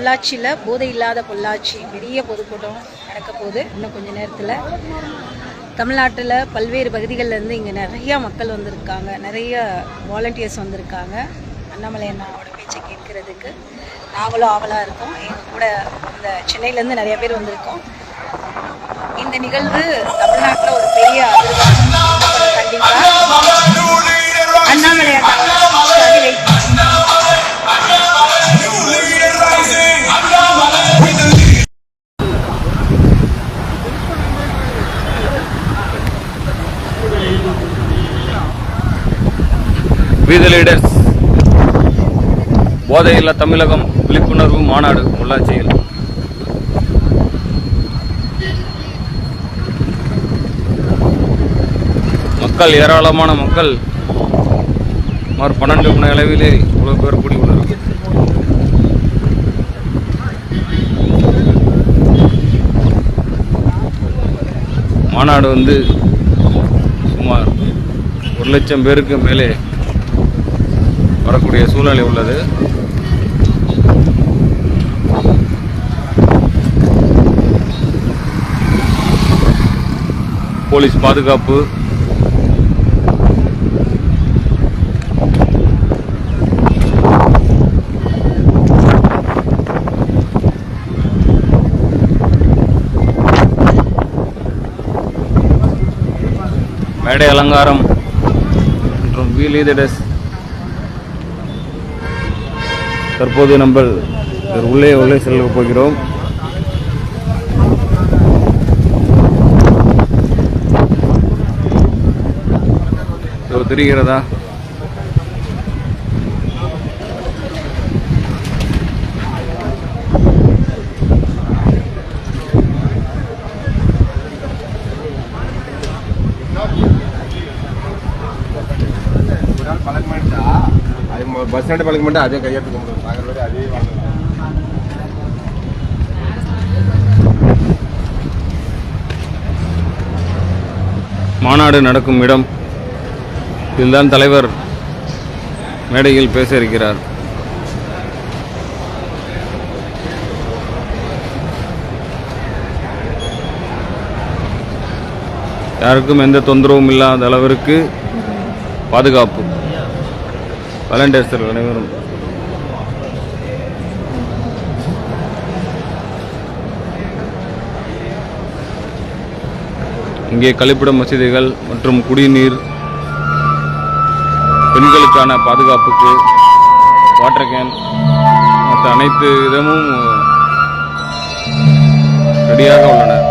பொள்ளாச்சியில் போதை இல்லாத பொள்ளாச்சி பெரிய பொதுக்கூட்டம் நடக்க போகுது இன்னும் கொஞ்சம் நேரத்தில். தமிழ்நாட்டில் பல்வேறு பகுதிகளிலேருந்து இங்கே நிறையா மக்கள் வந்திருக்காங்க, நிறைய வாலண்டியர்ஸ் வந்திருக்காங்க அண்ணாமலை அண்ணாவோட பேச்சை கேட்கறதுக்கு. நாங்களும் ஆவலாக இருக்கோம். எங்கள் கூட இந்த சென்னையிலேருந்து நிறைய பேர் வந்திருக்கோம். இந்த நிகழ்வு தமிழ்நாட்டில் ஒரு பெரிய அதிர்வு கண்டிப்பாக. அண்ணாமலை We the leaders போதையில்லா தமிழகம் விழிப்புணர்வு மாநாடு பொள்ளாச்சியில். மக்கள் ஏராளமான மக்கள் சுமார் 12 மணி அளவிலே இவ்வளவு பேர் கூடியுள்ளனர். மாநாடு சுமார் 1 லட்சம் பேருக்கு மேலே வரக்கூடிய சூழ்நிலை உள்ளது. போலீஸ் பாதுகாப்பு, மேடை அலங்காரம் மற்றும் வீலீதர்ஸ். தற்போது நம்ம உள்ளே செல்ல போகிறோம். தெரிகிறதா? பஸ் ஸ்டாண்ட் பழக்க மாட்டேன், அதே கையெழுத்து அதே. மாநாடு நடக்கும் இடம் இதுதான். தலைவர் மேடையில் பேச இருக்கிறார். யாருக்கும் எந்த தொந்தரவும் இல்லாத அளவிற்கு பாதுகாப்பு. வாலண்டியர்ஸ் அனைவரும் இங்கே கழிப்பிடம் வசதிகள் மற்றும் குடிநீர், பெண்களுக்கான பாதுகாப்புக்கு வாட்டர் கேன் மற்ற அனைத்து விதமும் ரெடியாக உள்ளன.